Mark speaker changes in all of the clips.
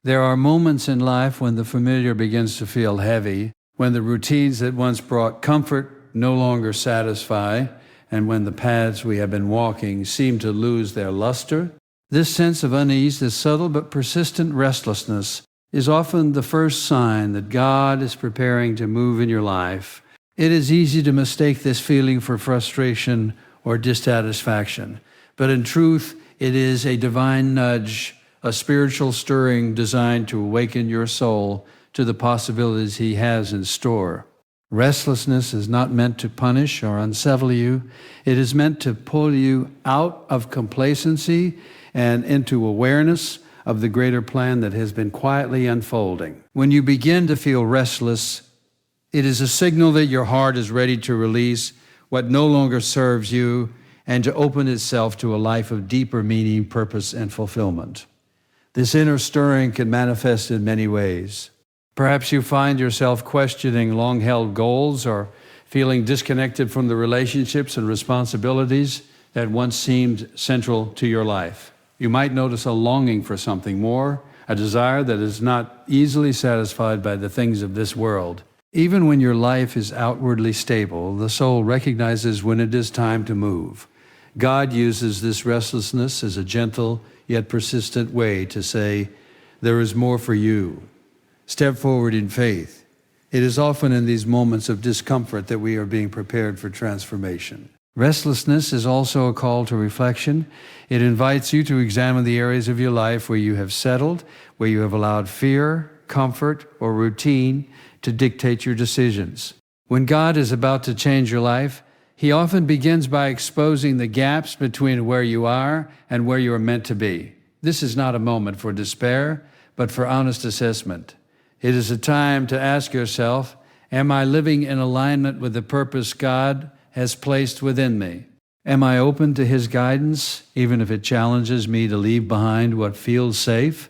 Speaker 1: There are moments in life when the familiar begins to feel heavy, when the routines that once brought comfort no longer satisfy, and when the paths we have been walking seem to lose their luster. This sense of unease, this subtle but persistent restlessness, is often the first sign that God is preparing to move in your life. It is easy to mistake this feeling for frustration or dissatisfaction, but in truth, it is a divine nudge, a spiritual stirring designed to awaken your soul to the possibilities He has in store. Restlessness is not meant to punish or unsettle you. It is meant to pull you out of complacency and into awareness of the greater plan that has been quietly unfolding. When you begin to feel restless, it is a signal that your heart is ready to release what no longer serves you and to open itself to a life of deeper meaning, purpose, and fulfillment. This inner stirring can manifest in many ways. Perhaps you find yourself questioning long-held goals or feeling disconnected from the relationships and responsibilities that once seemed central to your life. You might notice a longing for something more, a desire that is not easily satisfied by the things of this world. Even when your life is outwardly stable, the soul recognizes when it is time to move. God uses this restlessness as a gentle yet persistent way to say, "There is more for you. Step forward in faith." It is often in these moments of discomfort that we are being prepared for transformation. Restlessness is also a call to reflection. It invites you to examine the areas of your life where you have settled, where you have allowed fear, comfort, or routine to dictate your decisions. When God is about to change your life, He often begins by exposing the gaps between where you are and where you are meant to be. This is not a moment for despair, but for honest assessment. It is a time to ask yourself, am I living in alignment with the purpose God has placed within me? Am I open to His guidance, even if it challenges me to leave behind what feels safe?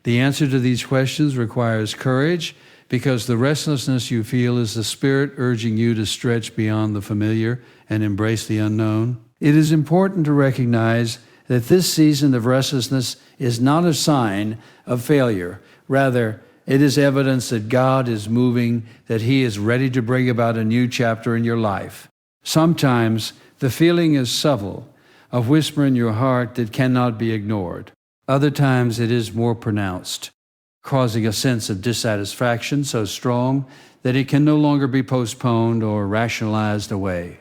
Speaker 1: The answer to these questions requires courage, because the restlessness you feel is the Spirit urging you to stretch beyond the familiar and embrace the unknown. It is important to recognize that this season of restlessness is not a sign of failure. Rather, it is evidence that God is moving, that He is ready to bring about a new chapter in your life. Sometimes the feeling is subtle, a whisper in your heart that cannot be ignored. Other times it is more pronounced, causing a sense of dissatisfaction so strong that it can no longer be postponed or rationalized away.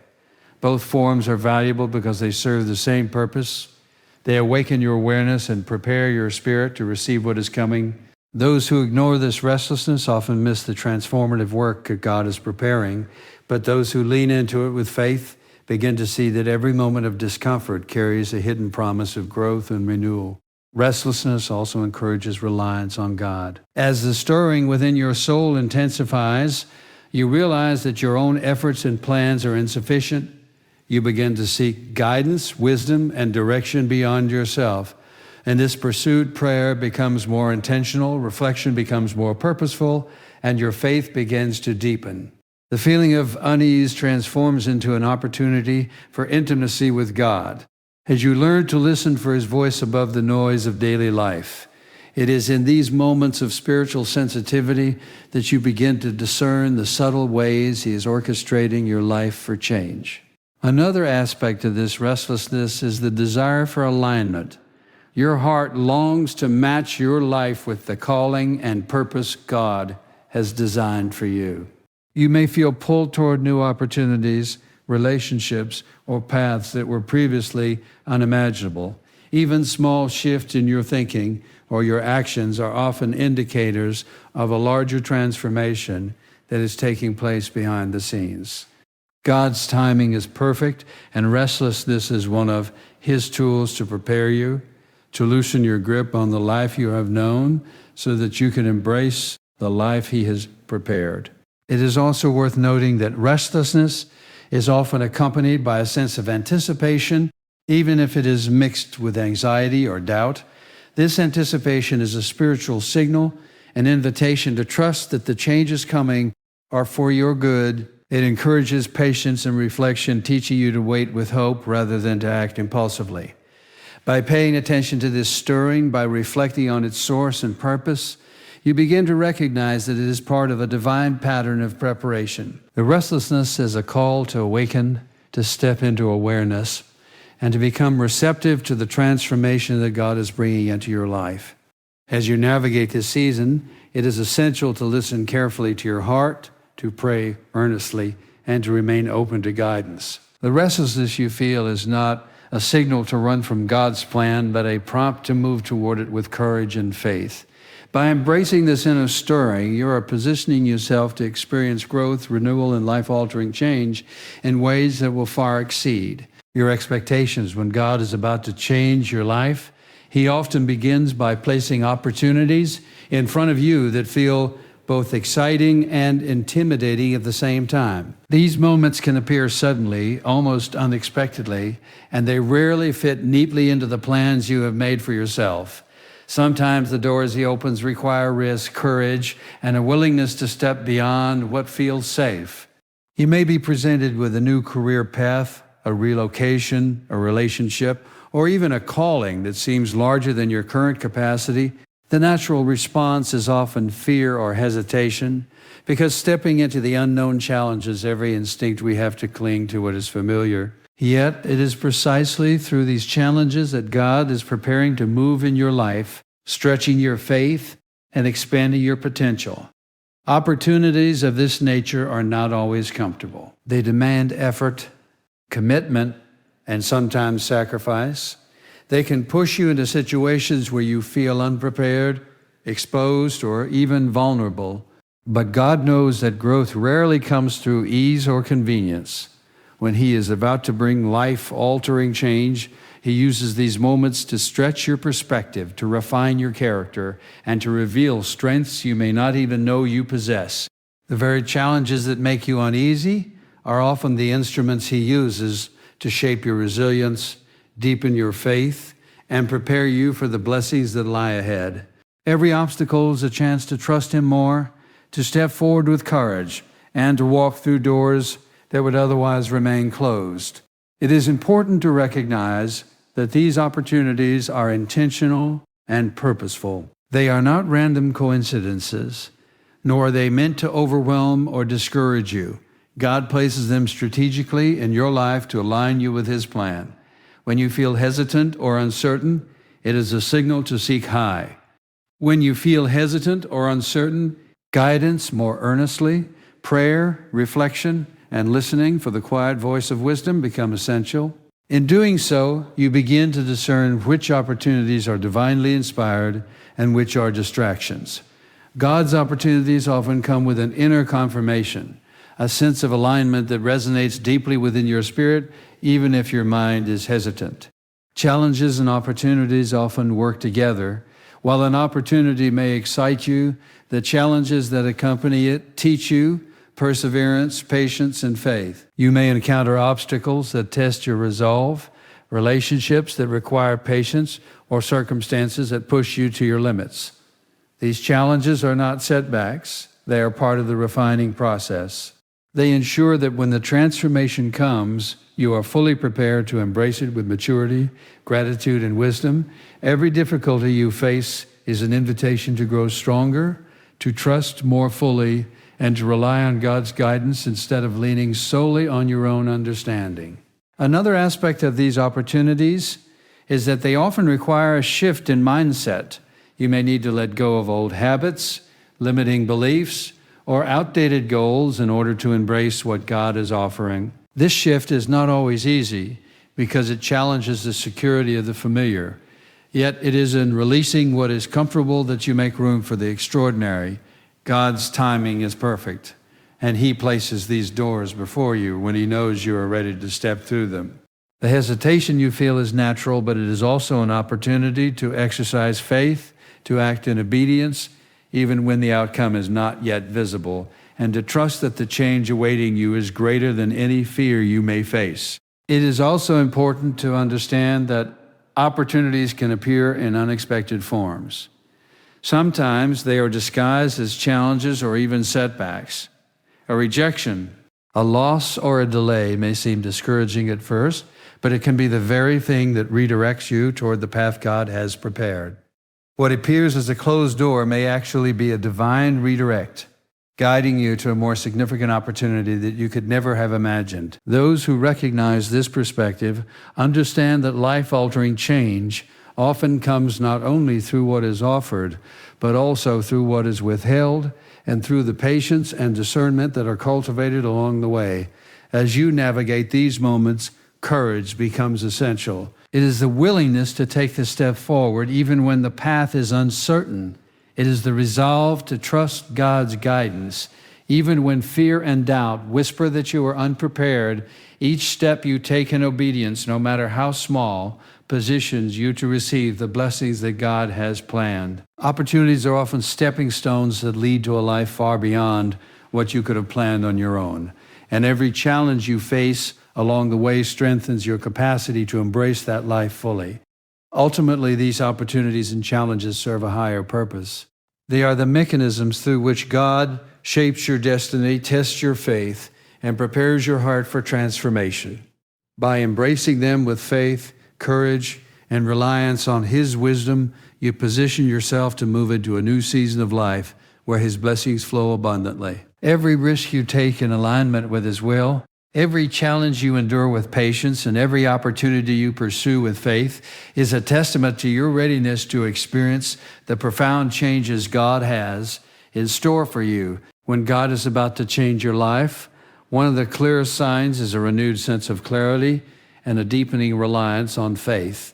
Speaker 1: Both forms are valuable because they serve the same purpose. They awaken your awareness and prepare your spirit to receive what is coming. Those who ignore this restlessness often miss the transformative work that God is preparing, but those who lean into it with faith begin to see that every moment of discomfort carries a hidden promise of growth and renewal. Restlessness also encourages reliance on God. As the stirring within your soul intensifies, you realize that your own efforts and plans are insufficient. You begin to seek guidance, wisdom, and direction beyond yourself. And this pursued prayer becomes more intentional, reflection becomes more purposeful, and your faith begins to deepen. The feeling of unease transforms into an opportunity for intimacy with God. As you learn to listen for His voice above the noise of daily life, it is in these moments of spiritual sensitivity that you begin to discern the subtle ways He is orchestrating your life for change. Another aspect of this restlessness is the desire for alignment. Your heart longs to match your life with the calling and purpose God has designed for you. You may feel pulled toward new opportunities, relationships, or paths that were previously unimaginable. Even small shifts in your thinking or your actions are often indicators of a larger transformation that is taking place behind the scenes. God's timing is perfect, and restlessness is one of His tools to prepare you, to loosen your grip on the life you have known so that you can embrace the life He has prepared. It is also worth noting that restlessness is often accompanied by a sense of anticipation, even if it is mixed with anxiety or doubt. This anticipation is a spiritual signal, an invitation to trust that the changes coming are for your good. It encourages patience and reflection, teaching you to wait with hope rather than to act impulsively. By paying attention to this stirring, by reflecting on its source and purpose, you begin to recognize that it is part of a divine pattern of preparation. The restlessness is a call to awaken, to step into awareness, and to become receptive to the transformation that God is bringing into your life. As you navigate this season, it is essential to listen carefully to your heart, to pray earnestly, and to remain open to guidance. The restlessness you feel is not a signal to run from God's plan, but a prompt to move toward it with courage and faith. By embracing this inner stirring, you are positioning yourself to experience growth, renewal, and life-altering change in ways that will far exceed your expectations. When God is about to change your life, He often begins by placing opportunities in front of you that feel both exciting and intimidating at the same time. These moments can appear suddenly, almost unexpectedly, and they rarely fit neatly into the plans you have made for yourself. Sometimes the doors He opens require risk, courage, and a willingness to step beyond what feels safe. You may be presented with a new career path, a relocation, a relationship, or even a calling that seems larger than your current capacity. The natural response is often fear or hesitation, because stepping into the unknown challenges every instinct we have to cling to what is familiar. Yet, it is precisely through these challenges that God is preparing to move in your life, stretching your faith and expanding your potential. Opportunities of this nature are not always comfortable. They demand effort, commitment, and sometimes sacrifice. They can push you into situations where you feel unprepared, exposed, or even vulnerable. But God knows that growth rarely comes through ease or convenience. When He is about to bring life-altering change, He uses these moments to stretch your perspective, to refine your character, and to reveal strengths you may not even know you possess. The very challenges that make you uneasy are often the instruments He uses to shape your resilience, deepen your faith, and prepare you for the blessings that lie ahead. Every obstacle is a chance to trust Him more, to step forward with courage, and to walk through doors that would otherwise remain closed. It is important to recognize that these opportunities are intentional and purposeful. They are not random coincidences, nor are they meant to overwhelm or discourage you. God places them strategically in your life to align you with His plan. When you feel hesitant or uncertain, it is a signal to seek high. When you feel hesitant or uncertain, guidance more earnestly, prayer, reflection, and listening for the quiet voice of wisdom become essential. In doing so, you begin to discern which opportunities are divinely inspired and which are distractions. God's opportunities often come with an inner confirmation, a sense of alignment that resonates deeply within your spirit, even if your mind is hesitant. Challenges and opportunities often work together. While an opportunity may excite you, the challenges that accompany it teach you perseverance, patience, and faith. You may encounter obstacles that test your resolve, relationships that require patience, or circumstances that push you to your limits. These challenges are not setbacks. They are part of the refining process. They ensure that when the transformation comes, you are fully prepared to embrace it with maturity, gratitude, and wisdom. Every difficulty you face is an invitation to grow stronger, to trust more fully, and to rely on God's guidance instead of leaning solely on your own understanding. Another aspect of these opportunities is that they often require a shift in mindset. You may need to let go of old habits, limiting beliefs, or outdated goals in order to embrace what God is offering. This shift is not always easy because it challenges the security of the familiar. Yet it is in releasing what is comfortable that you make room for the extraordinary. God's timing is perfect, and He places these doors before you when He knows you are ready to step through them. The hesitation you feel is natural, but it is also an opportunity to exercise faith, to act in obedience, even when the outcome is not yet visible, and to trust that the change awaiting you is greater than any fear you may face. It is also important to understand that opportunities can appear in unexpected forms. Sometimes they are disguised as challenges or even setbacks. A rejection, a loss, or a delay may seem discouraging at first, but it can be the very thing that redirects you toward the path God has prepared. What appears as a closed door may actually be a divine redirect, guiding you to a more significant opportunity that you could never have imagined. Those who recognize this perspective understand that life-altering change often comes not only through what is offered, but also through what is withheld and through the patience and discernment that are cultivated along the way. As you navigate these moments, courage becomes essential. It is the willingness to take the step forward even when the path is uncertain. It is the resolve to trust God's guidance. Even when fear and doubt whisper that you are unprepared, each step you take in obedience, no matter how small, positions you to receive the blessings that God has planned. Opportunities are often stepping stones that lead to a life far beyond what you could have planned on your own. And every challenge you face along the way strengthens your capacity to embrace that life fully. Ultimately, these opportunities and challenges serve a higher purpose. They are the mechanisms through which God shapes your destiny, tests your faith, and prepares your heart for transformation. By embracing them with faith, courage, and reliance on His wisdom, you position yourself to move into a new season of life where His blessings flow abundantly. Every risk you take in alignment with His will, every challenge you endure with patience, and every opportunity you pursue with faith is a testament to your readiness to experience the profound changes God has in store for you. When God is about to change your life, one of the clearest signs is a renewed sense of clarity and a deepening reliance on faith.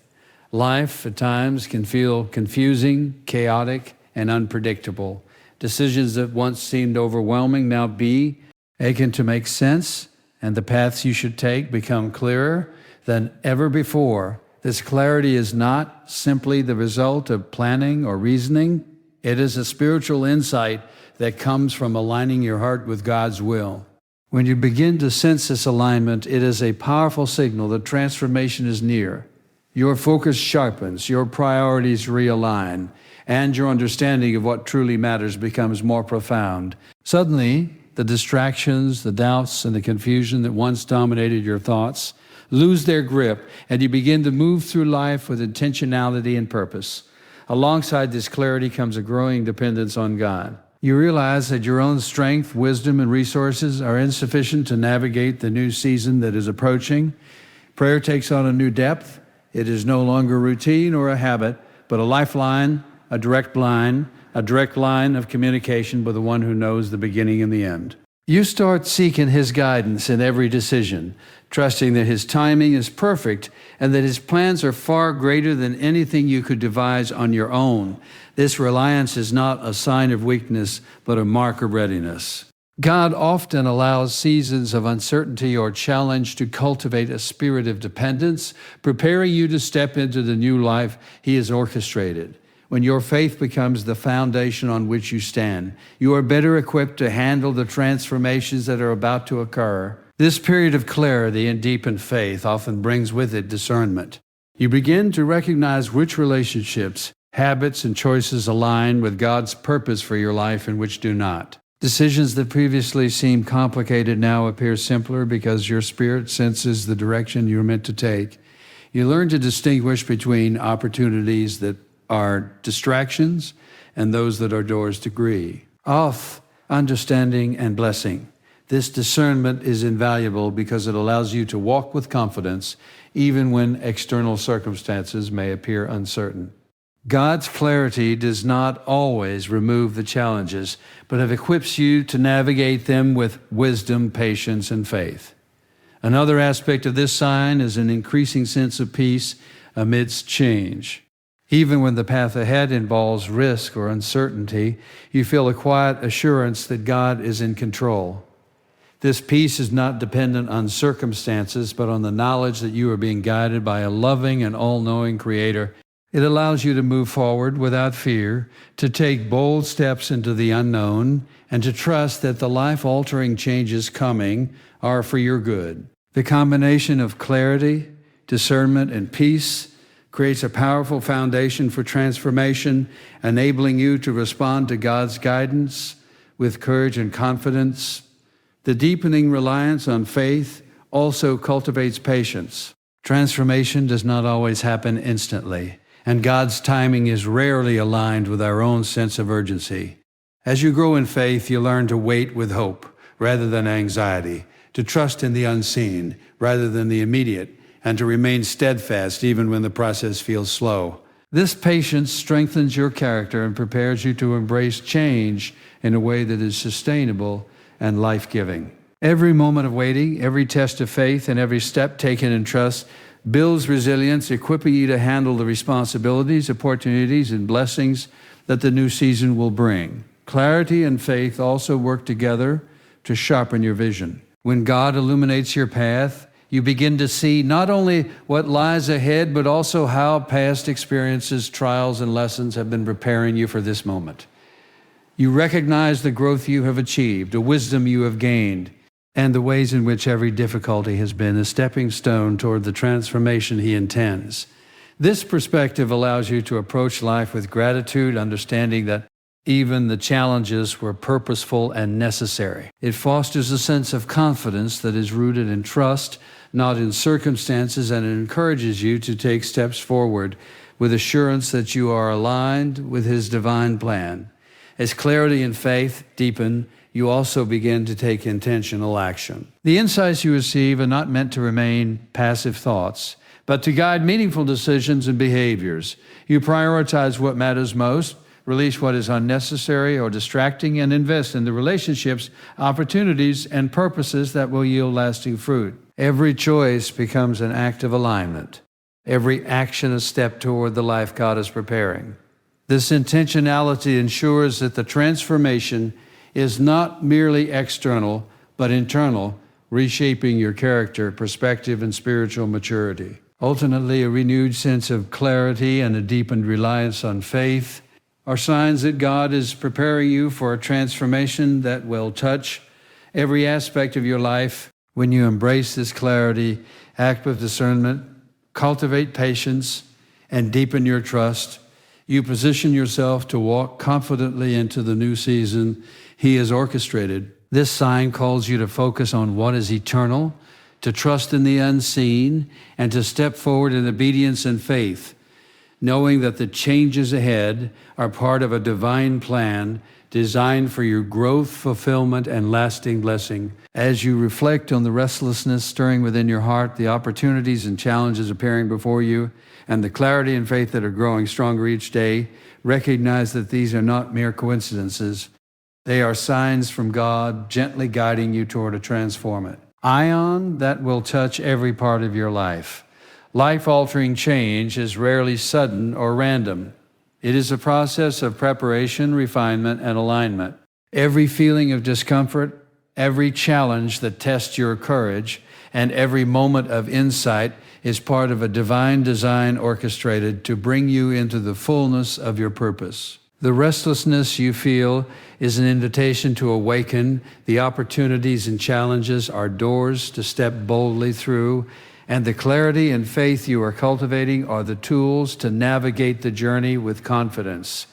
Speaker 1: Life at times can feel confusing, chaotic, and unpredictable. Decisions that once seemed overwhelming now begin to make sense, and the paths you should take become clearer than ever before. This clarity is not simply the result of planning or reasoning. It is a spiritual insight that comes from aligning your heart with God's will. When you begin to sense this alignment, it is a powerful signal that transformation is near. Your focus sharpens, your priorities realign, and your understanding of what truly matters becomes more profound. Suddenly, the distractions, the doubts, and the confusion that once dominated your thoughts lose their grip, and you begin to move through life with intentionality and purpose. Alongside this clarity comes a growing dependence on God. You realize that your own strength, wisdom, and resources are insufficient to navigate the new season that is approaching. Prayer takes on a new depth. It is no longer routine or a habit, but a lifeline, a direct line of communication with the one who knows the beginning and the end. You start seeking His guidance in every decision, trusting that His timing is perfect and that His plans are far greater than anything you could devise on your own. This reliance is not a sign of weakness, but a mark of readiness. God often allows seasons of uncertainty or challenge to cultivate a spirit of dependence, preparing you to step into the new life He has orchestrated. When your faith becomes the foundation on which you stand, you are better equipped to handle the transformations that are about to occur. This period of clarity and deepened faith often brings with it discernment. You begin to recognize which relationships, habits, and choices align with God's purpose for your life and which do not. Decisions that previously seemed complicated now appear simpler because your spirit senses the direction you're meant to take. You learn to distinguish between opportunities that are distractions and those that are doors to growth, understanding, and blessing. This discernment is invaluable because it allows you to walk with confidence even when external circumstances may appear uncertain. God's clarity does not always remove the challenges, but it equips you to navigate them with wisdom, patience, and faith. Another aspect of this sign is an increasing sense of peace amidst change. Even when the path ahead involves risk or uncertainty, you feel a quiet assurance that God is in control. This peace is not dependent on circumstances, but on the knowledge that you are being guided by a loving and all-knowing Creator. It allows you to move forward without fear, to take bold steps into the unknown, and to trust that the life-altering changes coming are for your good. The combination of clarity, discernment, and peace creates a powerful foundation for transformation, enabling you to respond to God's guidance with courage and confidence. The deepening reliance on faith also cultivates patience. Transformation does not always happen instantly, and God's timing is rarely aligned with our own sense of urgency. As you grow in faith, you learn to wait with hope rather than anxiety, to trust in the unseen rather than the immediate, and to remain steadfast even when the process feels slow. This patience strengthens your character and prepares you to embrace change in a way that is sustainable and life-giving. Every moment of waiting, every test of faith, and every step taken in trust builds resilience, equipping you to handle the responsibilities, opportunities, and blessings that the new season will bring. Clarity and faith also work together to sharpen your vision. When God illuminates your path, you begin to see not only what lies ahead, but also how past experiences, trials, and lessons have been preparing you for this moment. You recognize the growth you have achieved, the wisdom you have gained, and the ways in which every difficulty has been a stepping stone toward the transformation He intends. This perspective allows you to approach life with gratitude, understanding that even the challenges were purposeful and necessary. It fosters a sense of confidence that is rooted in trust, not in circumstances, and it encourages you to take steps forward with assurance that you are aligned with His divine plan. As clarity and faith deepen, you also begin to take intentional action. The insights you receive are not meant to remain passive thoughts, but to guide meaningful decisions and behaviors. You prioritize what matters most, release what is unnecessary or distracting, and invest in the relationships, opportunities, and purposes that will yield lasting fruit. Every choice becomes an act of alignment. Every action a step toward the life God is preparing. This intentionality ensures that the transformation is not merely external, but internal, reshaping your character, perspective, and spiritual maturity. Ultimately, a renewed sense of clarity and a deepened reliance on faith are signs that God is preparing you for a transformation that will touch every aspect of your life. When you embrace this clarity, act with discernment, cultivate patience, and deepen your trust, you position yourself to walk confidently into the new season He has orchestrated. This sign calls you to focus on what is eternal, to trust in the unseen, and to step forward in obedience and faith, knowing that the changes ahead are part of a divine plan designed for your growth, fulfillment, and lasting blessing. As you reflect on the restlessness stirring within your heart, the opportunities and challenges appearing before you, and the clarity and faith that are growing stronger each day, recognize that these are not mere coincidences. They are signs from God gently guiding you toward a transformation. Ion that will touch every part of your life. Life-altering change is rarely sudden or random. It is a process of preparation, refinement, and alignment. Every feeling of discomfort, every challenge that tests your courage, and every moment of insight is part of a divine design orchestrated to bring you into the fullness of your purpose. The restlessness you feel is an invitation to awaken. The opportunities and challenges are doors to step boldly through, and the clarity and faith you are cultivating are the tools to navigate the journey with confidence.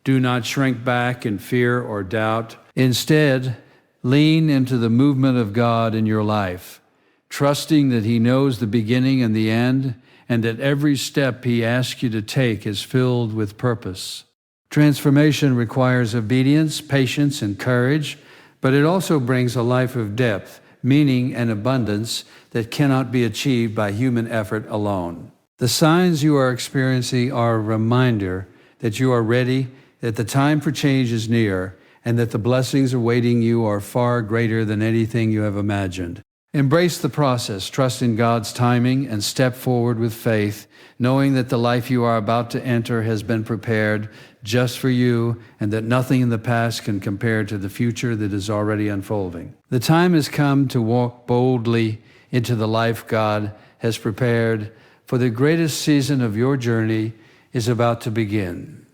Speaker 1: Do not shrink back in fear or doubt. Instead, lean into the movement of God in your life, trusting that He knows the beginning and the end, and that every step He asks you to take is filled with purpose. Transformation requires obedience, patience, and courage, but it also brings a life of depth, meaning, and abundance that cannot be achieved by human effort alone. The signs you are experiencing are a reminder that you are ready, that the time for change is near, and that the blessings awaiting you are far greater than anything you have imagined. Embrace the process, trust in God's timing, and step forward with faith, knowing that the life you are about to enter has been prepared just for you, and that nothing in the past can compare to the future that is already unfolding. The time has come to walk boldly into the life God has prepared, for the greatest season of your journey is about to begin.